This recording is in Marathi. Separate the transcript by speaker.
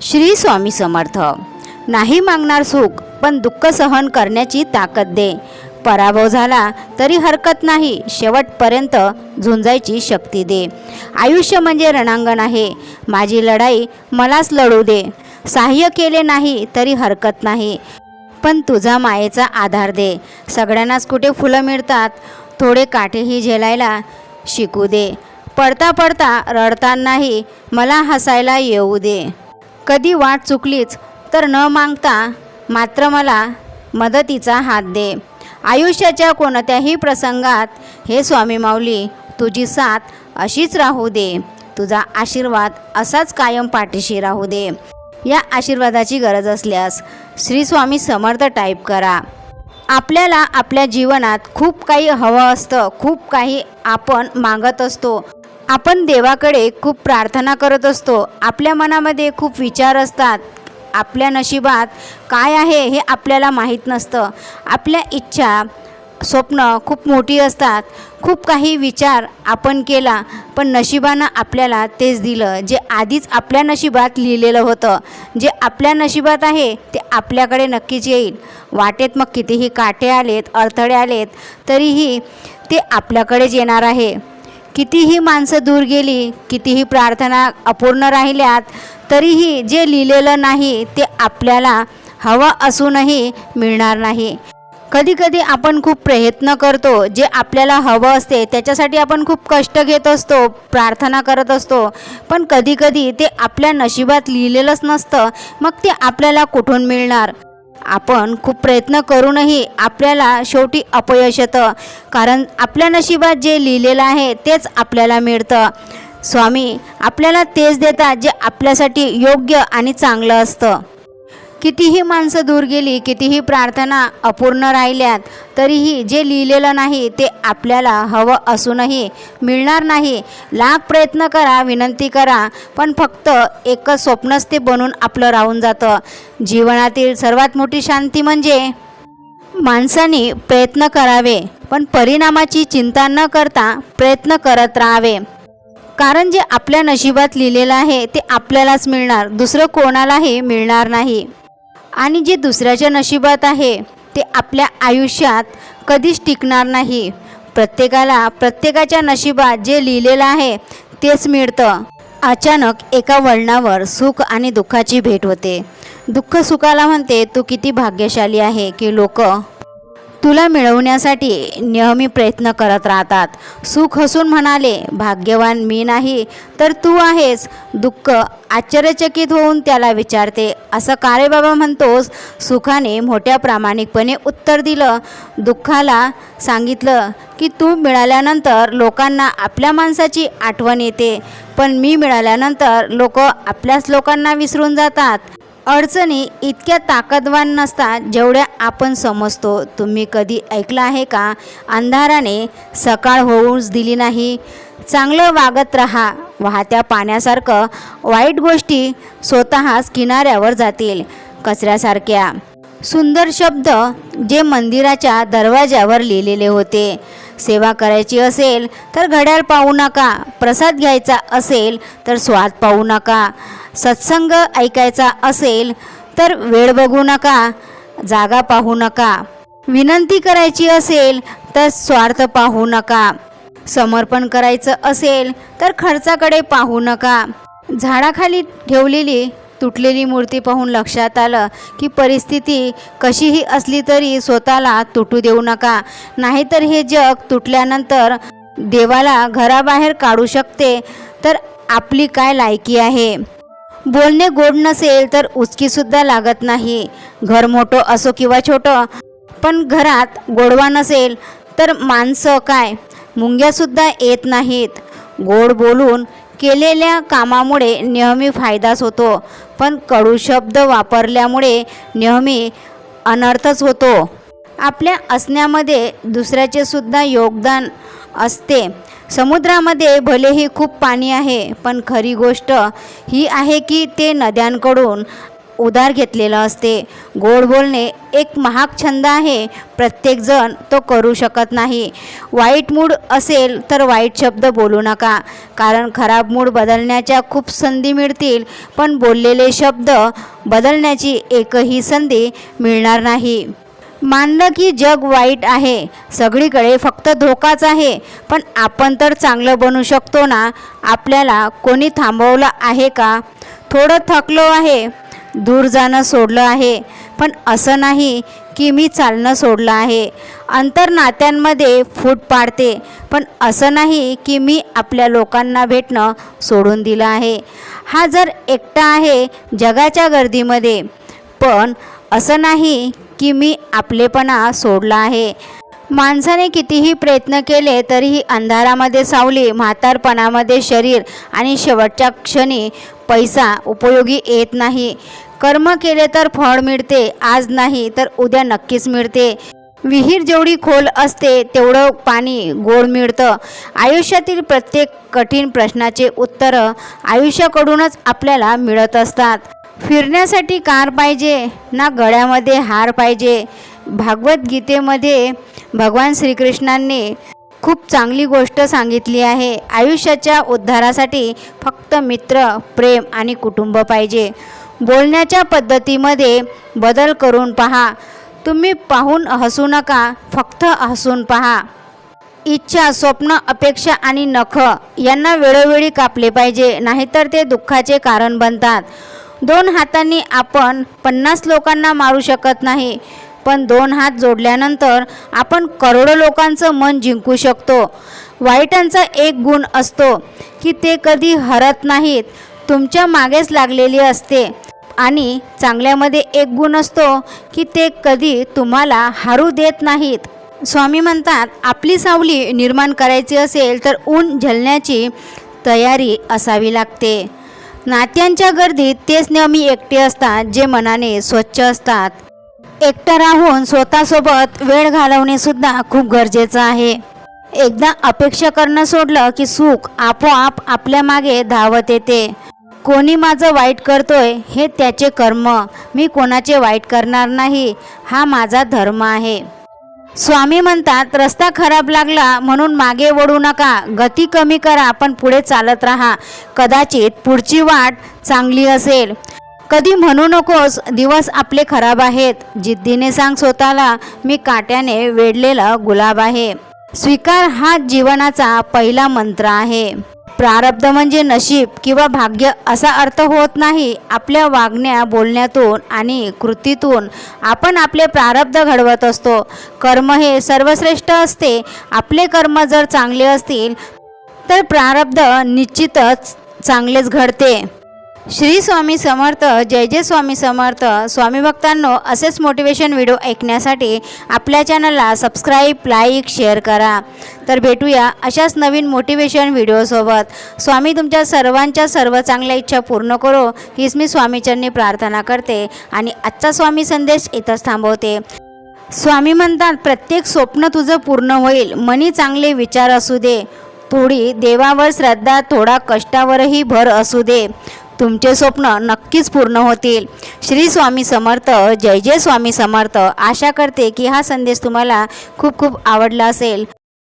Speaker 1: श्री स्वामी समर्थ. नाही मागणार सुख, पण दुःख सहन करण्याची ताकद दे. पराभव झाला तरी हरकत नाही, शेवटपर्यंत झुंजायची शक्ती दे. आयुष्य म्हणजे रणांगण आहे, माझी लढाई मलाच लढू दे. सहाय्य केले नाही तरी हरकत नाही, पण तुझा मायेचा आधार दे. सगळ्यांनाच कुठे फुलं मिळतात, थोडे काठेही झेलायला शिकू दे. पडता पडता रडतानाही मला हसायला येऊ दे. कधी वाट चुकलीच तर न मागता मात्र मला मदतीचा हात दे. आयुष्याच्या कोणत्याही प्रसंगात हे स्वामी माऊली तुझी साथ अशीच राहू दे. तुझा आशीर्वाद असाच कायम पाठीशी राहू दे. या आशीर्वादाची गरज असल्यास श्री स्वामी समर्थ टाईप करा. आपल्याला आपल्या जीवनात खूप काही हवं असतं, खूप काही आपण मागत असतो. आपण देवाकडे खूप प्रार्थना करत असतो. आपल्या मनामध्ये खूप विचार असतात. आपल्या नशिबात काय आहे हे आपल्याला माहीत नसतं. आपल्या इच्छा स्वप्न खूप मोठी असतात. खूप काही विचार आपण केला, पण नशिबानं आपल्याला तेच दिलं जे आधीच आपल्या नशिबात लिहिलेलं होतं. जे आपल्या नशिबात आहे ते आपल्याकडे नक्कीच येईल. वाटेत मग कितीही काटे आलेत, अडथळे आलेत, तरीही ते आपल्याकडेच येणार आहे. कितीही माणसं दूर गेली, कितीही प्रार्थना अपूर्ण राहिल्यात, तरीही जे लिहिलेलं नाही ते आपल्याला हवं असूनही मिळणार नाही. कधीकधी आपण खूप प्रयत्न करतो, जे आपल्याला हवं असते त्याच्यासाठी आपण खूप कष्ट घेत असतो, प्रार्थना करत असतो, पण कधीकधी ते आपल्या नशिबात लिहिलेलंच नसतं. मग ते आपल्याला कुठून मिळणार? आपण खूप प्रयत्न करूनही आपल्याला शेवटी अपयश येतं, कारण आपल्या नशिबात जे लिहिलेलं आहे तेच आपल्याला मिळतं. स्वामी आपल्याला तेच देतात जे आपल्यासाठी योग्य आणि चांगलं असतं. कितीही माणसं दूर गेली, कितीही प्रार्थना अपूर्ण राहिल्यात, तरीही जे लिहिलेलं नाही ते आपल्याला हवं असूनही मिळणार नाही. लाख प्रयत्न करा, विनंती करा, पण फक्त एकच स्वप्नच ते बनून आपलं राहून जातं. जीवनातील सर्वात मोठी शांती म्हणजे माणसाने प्रयत्न करावे, पण परिणामाची चिंता न करता प्रयत्न करत राहावे. कारण जे आपल्या नशिबात लिहिलेलं आहे ते आपल्यालाच मिळणार, दुसरं कोणालाही मिळणार नाही. आणि जे दुसऱ्याच्या नशिबात आहे ते आपल्या आयुष्यात कधीच टिकणार नाही. प्रत्येकाला प्रत्येकाच्या नशिबात जे लिहिलेलं आहे तेच मिळतं. अचानक एका वळणावर सुख आणि दुःखाची भेट होते. दुःख सुखाला म्हणते तू किती भाग्यशाली आहे की लोक तुला मिळवण्यासाठी नेहमी प्रयत्न करत राहतात. सुख हसून म्हणाले भाग्यवान मी नाही तर तू आहेस. दुःख आश्चर्यचकित होऊन त्याला विचारते असं का रे बाबा म्हणतोस? सुखाने मोठ्या प्रामाणिकपणे उत्तर दिलं. दुःखाला सांगितलं की तू मिळाल्यानंतर लोकांना आपल्या माणसाची आठवण येते, पण मी मिळाल्यानंतर लोक आपल्याच लोकांना विसरून जातात. अडचणी इतक्या ताकदवान नसतात जेवढ्या आपण समजतो. तुम्ही कधी ऐकलं आहे का, अंधाराने सकाळ होऊच दिली नाही. चांगलं वागत राहा, वाहत्या पाण्यासारखं वाईट गोष्टी स्वतःच किनाऱ्यावर जातील. कचऱ्यासारख्या सुंदर शब्द जे मंदिराच्या दरवाज्यावर लिहिलेले होते. सेवा करायची असेल तर घड्याळ पाहू नका, प्रसाद घ्यायचा असेल तर स्वाद पाहू नका, सत्संग ऐकायचा असेल तर वेळ बघू नका, जागा पाहू नका, विनंती करायची असेल तर स्वार्थ पाहू नका, समर्पण करायचं असेल तर खर्चाकडे पाहू नका. झाडाखाली ठेवलेली तुटलेली मूर्ती पाहून लक्षात आलं की परिस्थिती कशीही असली तरी स्वतःला तुटू देऊ नका, नाहीतर हे जग तुटल्यानंतर देवाला घराबाहेर काढू शकते. तर आपली काय लायकी आहे? बोलणे गोड नसेल तर उचकीसुद्धा लागत नाही. घर मोठं असो किंवा छोटं, पण घरात गोडवा नसेल तर माणसं काय मुंग्यासुद्धा येत नाहीत. गोड बोलून केलेल्या कामामुळे नेहमी फायदाच होतो, पण कडू शब्द वापरल्यामुळे नेहमी अनर्थच होतो. आपल्या असण्यामध्ये दुसऱ्याचे सुद्धा योगदान असते. समुद्रामध्ये भलेही खूप पाणी आहे, पण खरी गोष्ट ही आहे की ते नद्यांकडून उधार घेतलेलं असते. गोड बोलणे एक महाग छंद आहे. प्रत्येकजण तो करू शकत नाही. वाईट मूड असेल तर वाईट शब्द बोलू नका, कारण खराब मूड बदलण्याच्या खूप संधी मिळतील, पण बोललेले शब्द बदलण्याची एकही संधी मिळणार नाही. मानलं की जग वाईट आहे, सगळीकडे फक्त धोकाच आहे, पण आपण तर चांगलं बनू शकतो ना. आपल्याला कोणी थांबवलं आहे का? थोडं थकलो आहे, दूर जाणं सोडलं आहे, पण असं नाही की मी चालणं सोडलं आहे. अंतर नात्यांमध्ये फूट पाडते, पण असं नाही की मी आपल्या लोकांना भेटणं सोडून दिलं आहे. हा जर एकटा आहे जगाच्या गर्दीमध्ये, पण असं नाही की मी आपलेपणा सोडला आहे. माणसाने कितीही प्रयत्न केले तरीही अंधारामध्ये सावली, म्हातारपणामध्ये शरीर आणि शेवटच्या क्षणी पैसा उपयोगी येत नाही. कर्म केले तर फळ मिळते, आज नाही तर उद्या नक्कीच मिळते. विहीर जेवढी खोल असते तेवढं पाणी गोड मिळतं. आयुष्यातील प्रत्येक कठीण प्रश्नाचे उत्तरं आयुष्याकडूनच आपल्याला मिळत असतात. फिरण्यासाठी कार पाहिजे ना गळ्यामध्ये हार पाहिजे. भागवद्गीतेमध्ये भगवान श्रीकृष्णांनी खूप चांगली गोष्ट सांगितली आहे. आयुष्याच्या उद्धारासाठी फक्त मित्र, प्रेम आणि कुटुंब पाहिजे. बोलण्याच्या पद्धतीमध्ये बदल करून पहा. तुम्ही पाहून हसू नका, फक्त हसून पहा. इच्छा, स्वप्न, अपेक्षा आणि नख यांना वेळोवेळी कापले पाहिजे, नाहीतर ते दुःखाचे कारण बनतात. 2 हातांनी आपण 50 लोकांना मारू शकत नाही, पण 2 हात जोडल्यानंतर आपण करोडो लोकांचं मन जिंकू शकतो. वाईटांचा एक गुण असतो की ते कधी हरत नाहीत, तुमच्या मागेच लागलेली असते. आणि चांगल्यामध्ये एक गुण असतो की ते कधी तुम्हाला हारू देत नाहीत. स्वामी म्हणतात, आपली सावली निर्माण करायची असेल तर ऊन झेलण्याची तयारी असावी लागते. नात्यांच्या गर्दीत तेच नेहमी एकटे असतात जे मनाने स्वच्छ असतात. एकटं राहून स्वतःसोबत वेळ घालवणे सुद्धा खूप गरजेचं आहे. एकदा अपेक्षा करणं सोडलं की सुख आपोआप आपल्या मागे धावत येते. कोणी माझं वाईट करतोय हे त्याचे कर्म, मी कोणाचे वाईट करणार नाही, हा माझा धर्म आहे. स्वामी म्हणतात, रस्ता खराब लागला म्हणून मागे वळू नका, गती कमी करा पण पुढे चालत राहा. कदाचित पुढची वाट चांगली असेल. कधी म्हणू नकोस दिवस आपले खराब आहेत. जिद्दीने सांग स्वतःला, मी काट्याने वेढलेला गुलाब आहे. स्वीकार हा जीवनाचा पहिला मंत्र आहे. प्रारब्ध म्हणजे नशीब किंवा भाग्य असा अर्थ होत नाही. आपल्या वागण्या, बोलण्यातून आणि कृतीतून आपण आपले प्रारब्ध घडवत असतो. कर्म हे सर्वश्रेष्ठ असते. आपले कर्म जर चांगले असतील तर प्रारब्ध निश्चितच चांगलेच घडते. श्री स्वामी समर्थ. जय जय स्वामी समर्थ. स्वामी भक्तांनो, असेच मोटिवेशन व्हिडिओ ऐकण्यासाठी आपल्या चॅनलला सबस्क्राईब, लाईक, शेअर करा. तर भेटूया अशाच नवीन मोटिवेशन व्हिडिओसोबत. स्वामी तुमच्या सर्वांच्या सर्व चांगल्या इच्छा पूर्ण करो हीच मी स्वामीचरणी प्रार्थना करते आणि आजचा स्वामी संदेश इथंच थांबवते. स्वामी म्हणतात, प्रत्येक स्वप्न तुझं पूर्ण होईल. मनी चांगले विचार असू दे, थोडी देवावर श्रद्धा, थोडा कष्टावरही भर असू दे. तुमचे स्वप्न नक्कीच पूर्ण होतील. श्री स्वामी समर्थ. जय जय स्वामी समर्थ. आशा करते की हा संदेश तुम्हाला खूप खूप आवडला असेल.